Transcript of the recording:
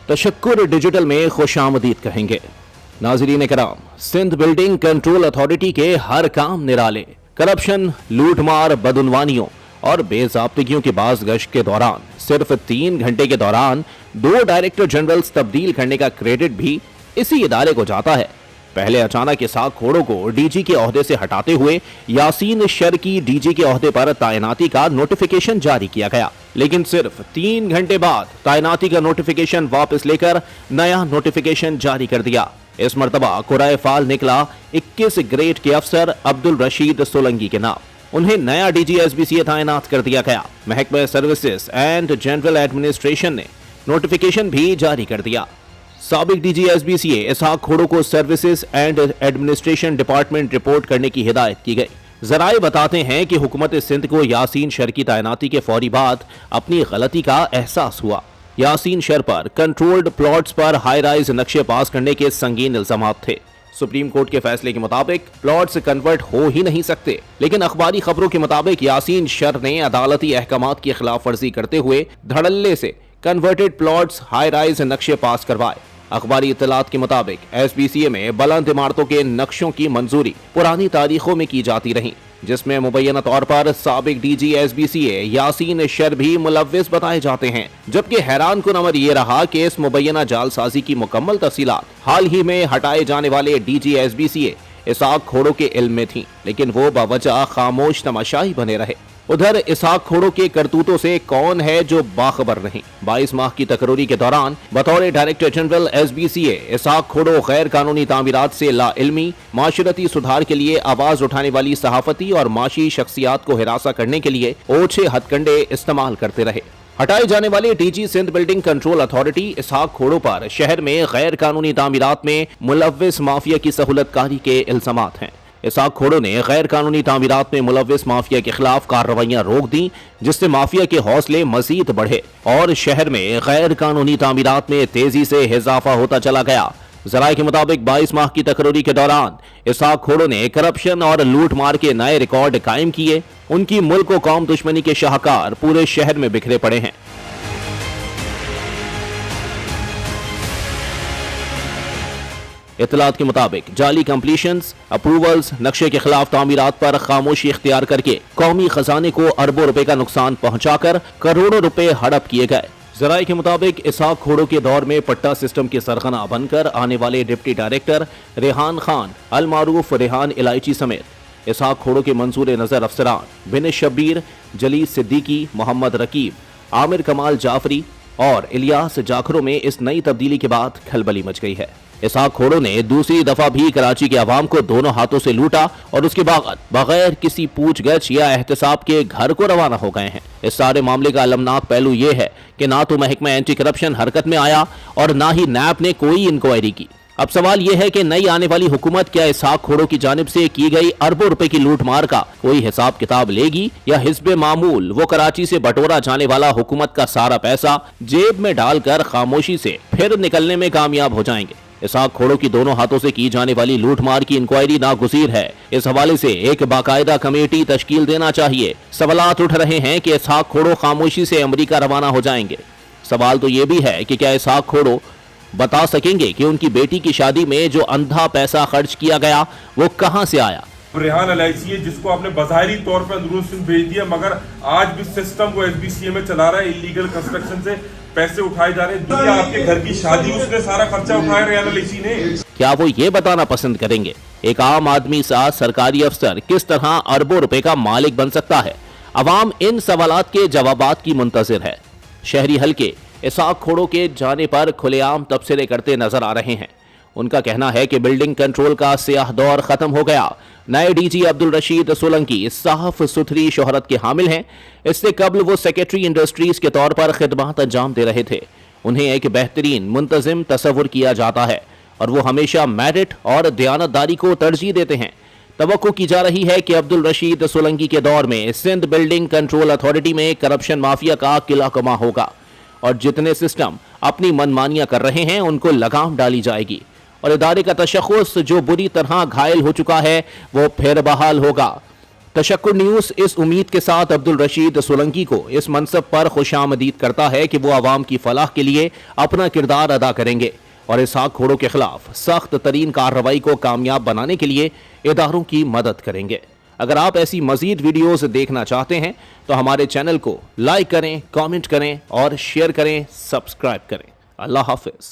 तशक्कुर digital में खुशामदीद कहेंगे। नाज़रीन कराम, सिंध बिल्डिंग कंट्रोल अथॉरिटी के हर काम निराले, करप्शन, लूटमार, बदउनवानियों और बेज़ाब्तिगियों की बाज़ गश्त के दौरान सिर्फ 3 घंटे के दौरान 2 डायरेक्टर जनरल्स तब्दील करने का क्रेडिट भी इसी इदारे को जाता है। पहले अचानक इसहाक खोड़ो को डीजी के ओहदे से हटाते हुए यासीन शर की डीजी के ओहदे पर तैनाती का नोटिफिकेशन जारी किया गया, लेकिन सिर्फ 3 घंटे बाद तैनाती का नोटिफिकेशन वापस लेकर नया नोटिफिकेशन जारी कर दिया। इस मर्तबा कुराए फाल निकला 21 ग्रेड के अफसर अब्दुल रशीद सोलंकी के नाम। उन्हें नया डीजी एसबीसीए तैनात कर दिया गया। महकमा सर्विसेज एंड जनरल एडमिनिस्ट्रेशन ने नोटिफिकेशन भी जारी कर दिया। साबिक डीजी एसबीसीए इसहाक खोड़ो को services and administration department report करने की हिदायत की गई। जराए बताते हैं कि हुकूमत सिंध को यासीन शर की तैनाती के फौरी बाद अपनी गलती का एहसास हुआ। यासीन शर पर कंट्रोल्ड प्लॉट्स पर हाई राइज नक्शे पास करने के संगीन इल्जामात थे। सुप्रीम कोर्ट के फैसले के मुताबिक प्लॉट्स कन्वर्ट हो ही नहीं सकते, लेकिन अखबारी खबरों के मुताबिक यासीन शर ने अदालती अहकामात की खिलाफ वर्जी करते हुए धड़ल्ले से कन्वर्टेड प्लॉट्स हाई राइज नक्शे पास करवाए। अखबारी इत्तलात के मुताबिक एसबीसीए में बुलंद इमारतों के नक्शों की मंजूरी पुरानी तारीखों में की जाती रही, जिसमें मुबैना तौर पर साबिक डीजी एसबीसीए यासीन शर भी मुलव्विस बताए जाते हैं। जबकि हैरान कुन अमर ये रहा कि इस मुबैना जालसाजी की मुकम्मल तफसीलात हाल ही में हटाए जाने वाले डीजी एसबीसीए इसहाक खोड़ो के इल्म में थी, लेकिन वो बावजह खामोश तमाशाई बने रहे। उधर इसहाक खोड़ो के करतूतों से कौन है जो बाखबर नहीं। 22 माह की तकरीरी के दौरान बतौर डायरेक्टर जनरल एसबीसीए इसहाक खोड़ो गैर कानूनी तामीरात से लाइल्मी, माशरती सुधार के लिए आवाज उठाने वाली सहाफती और माशी शख्सियात को हिरासा करने के लिए ओछे हथकंडे इस्तेमाल करते रहे। हटाए जाने वाले DG Sindh building control authority Ishaq Khoro पर शहर में गैर कानूनी तामीरात में मुलव्विस माफिया की सहूलतकारी के इल्जामात हैं। इसहाक खोड़ो ने गैर कानूनी तामीरात में मुलव्विस माफिया के खिलाफ कार्रवाइयां रोक दी, जिससे माफिया के हौसले मजीद बढ़े और शहर में गैर कानूनी तामीरात में तेजी से इजाफा होता चला गया। जराए के मुताबिक 22 माह की तकरीरी के दौरान इसहाक खोड़ो ने करप्शन और लूट मार के नए रिकॉर्ड कायम किए। उनकी मुल्क और कौम दुश्मनी के शाहकार पूरे शहर में बिखरे पड़े हैं। इत्तलात के मुताबिक जाली कंप्लीशंस, अप्रूवल्स, नक्शे के खिलाफ तामीरात पर खामोशी इख्तियार करके कौमी खजाने को अरबों रुपए का नुकसान पहुंचाकर करोड़ों रुपए हड़प किए गए। जराए के मुताबिक इसहाक खोड़ो के दौर में पट्टा सिस्टम के सरगना बनकर आने वाले डिप्टी डायरेक्टर रेहान खान अल मारूफ रेहान इलायची समेत इसहाक खोड़ो के मंसूर नजर अफसरान बिन शब्बीर, जलील सिद्दीकी, मोहम्मद रकीब, आमिर कमाल जाफरी और इलियास जाखरों में इस नई तब्दीली के बाद खलबली मच गई है। इसहाक खोड़ो ने दूसरी दफा भी कराची के अवाम को दोनों हाथों से लूटा और उसके बाद बगैर किसी पूछगछ या एहतसाब के घर को रवाना हो गए हैं। इस सारे मामले का अलमनाक पहलू ये है कि ना तो महकमा एंटी करप्शन हरकत में आया और ना ही नैब ने कोई इंक्वायरी की। अब सवाल यह है कि नई आने वाली हुकूमत क्या इसहाक खोड़ो की जानिब से की गई अरबों रुपए की लूट मार का कोई हिसाब किताब लेगी, या हिस्बे मामूल वो कराची से बटोरा जाने वाला हुकूमत का सारा पैसा जेब में डालकर खामोशी से फिर निकलने में कामयाब हो जाएंगे। इसहाक खोड़ो की दोनों हाथों से की जाने वाली लूट मार की इंक्वायरी नागुज़ीर है। इस हवाले से एक बाकायदा कमेटी तश्कील देना चाहिए। सवालात उठ रहे हैं कि इसहाक खोड़ो खामोशी से अमेरिका रवाना हो जाएंगे। सवाल तो ये भी है कि क्या इसहाक खोड़ो बता सकेंगे कि उनकी बेटी की शादी में जो अंधा पैसा खर्च किया गया वो कहां से आया। रेहान एलआईसी है जिसको आपने बज़ाहिरी तौर पर अंदरून सिंध भेज दिया, मगर आज भी सिस्टम को एसबीसीए में चला रहा है। इलीगल कंस्ट्रक्शन से पैसे उठाए जा रहे हैं। आपके घर की शादी उसने सारा खर्चा उठाया रेहान एलआईसी ने। क्या वो ये बताना पसंद करेंगे एक आम आदमी सा सरकारी अफसर किस तरह अरबों रुपए का मालिक बन सकता है? अवाम इन सवालात के जवाबात की मुंतजिर है। शहरी हल्के इसहाक खोड़ो के जाने पर खुलेआम तबसरे करते नजर आ रहे हैं। उनका कहना है कि बिल्डिंग कंट्रोल का स्याह दौर खत्म हो गया। नए डीजी अब्दुल रशीद सोलंकी साफ सुथरी शोहरत के हामिल हैं। इससे कबल वो सेक्रेटरी इंडस्ट्रीज के तौर पर खिदमत अंजाम दे रहे थे। उन्हें एक बेहतरीन मुंतजिम तस्वुर किया जाता है और वो हमेशा मेरिट और दयानतदारी को तरजीह देते हैं। तवक्को की जा रही है कि अब्दुल रशीद सोलंकी के दौर में सिंध बिल्डिंग कंट्रोल अथॉरिटी में करप्शन माफिया का किला कमा होगा और जितने सिस्टम अपनी मनमानियां कर रहे हैं उनको लगाम डाली जाएगी और इदारे का तशख़्ख़ुस जो बुरी तरह घायल हो चुका है वो फिर बहाल होगा। तशक्कुर न्यूज़ इस उम्मीद के साथ अब्दुल रशीद सोलंकी को इस मनसब पर खुशामदीद करता है कि वो आवाम की फलाह के लिए अपना किरदार अदा करेंगे और इसहाक खोड़ो के खिलाफ सख्त तरीन कार्रवाई को कामयाब बनाने के लिए इदारों की मदद करेंगे। अगर आप ऐसी मजीद वीडियोस देखना चाहते हैं तो हमारे चैनल को लाइक करें, कमेंट करें और शेयर करें, सब्सक्राइब करें। अल्लाह हाफिज।